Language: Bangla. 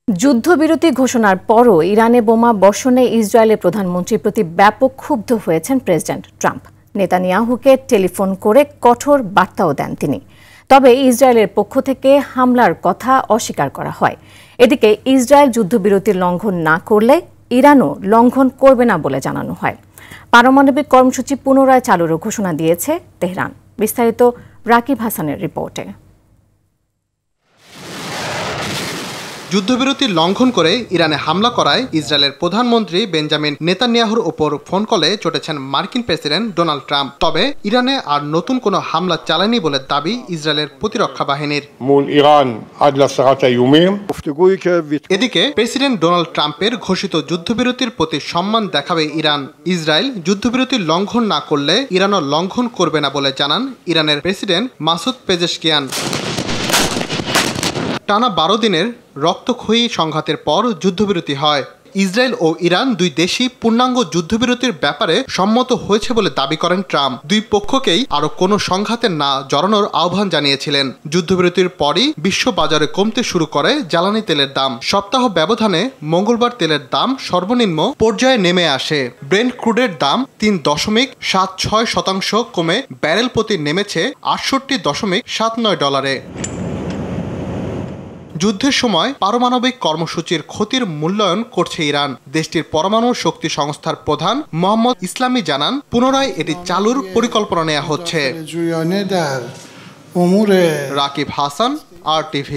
যুদ্ধবিরতি ঘোষণার পরও ইরানে বোমা বর্ষণে ইসরায়েলের প্রধানমন্ত্রীর প্রতি ব্যাপক ক্ষুব্ধ হয়েছেন প্রেসিডেন্ট ট্রাম্প। নেতানিয়াহুকে টেলিফোন করে কঠোর বার্তাও দেন তিনি। তবে ইসরায়েলের পক্ষ থেকে হামলার কথা অস্বীকার করা হয়। এদিকে ইসরায়েল যুদ্ধবিরতির লঙ্ঘন না করলে ইরানও লঙ্ঘন করবে না বলে জানানো হয়। পারমাণবিক কর্মসূচি পুনরায় চালুরও ঘোষণা দিয়েছে তেহরান। বিস্তারিত রাকিব হাসানের রিপোর্টে। যুদ্ধবিরতি লঙ্ঘন করে ইরানে হামলা করায় ইসরায়েলের প্রধানমন্ত্রী বেঞ্জামিন নেতানিয়াহুর ওপর ফোন কলে চটেছেন মার্কিন প্রেসিডেন্ট ডোনাল্ড ট্রাম্প। তবে ইরানে আর নতুন কোনো হামলা চালায়নি বলে দাবি ইসরায়েলের প্রতিরক্ষা বাহিনীর। এদিকে প্রেসিডেন্ট ডোনাল্ড ট্রাম্পের ঘোষিত যুদ্ধবিরতির প্রতি সম্মান দেখাবে ইরান। ইসরায়েল যুদ্ধবিরতির লঙ্ঘন না করলে ইরানও লঙ্ঘন করবে না বলে জানান ইরানের প্রেসিডেন্ট মাসুদ পেজেশকিয়ান। টানা 12 দিনের রক্তক্ষয়ী সংঘাতের পর যুদ্ধবিরতি হয়। ইসরায়েল ও ইরান দুই দেশই পূর্ণাঙ্গ যুদ্ধবিরতির ব্যাপারে সম্মত হয়েছে বলে দাবি করেন ট্রাম্প। দুই পক্ষকেই আরও কোনো সংঘাতে না জড়ানোর আহ্বান জানিয়েছিলেন। যুদ্ধবিরতির পরই বিশ্ব বাজারে কমতে শুরু করে জ্বালানি তেলের দাম। সপ্তাহ ব্যবধানে মঙ্গলবার তেলের দাম সর্বনিম্ন পর্যায়ে নেমে আসে। ব্রেন্ট ক্রুডের দাম 3.76% কমে ব্যারেল প্রতি নেমেছে $68.79। যুদ্ধের সময় পারমাণবিক কর্মসূচির ক্ষতির মূল্যায়ন করছে ইরান। দেশটির পরমাণু শক্তি সংস্থার প্রধান মোহাম্মদ ইসলামী জানান, পুনরায় এটি চালুর পরিকল্পনা নেওয়া হচ্ছে। রাকিব হাসান, RTV।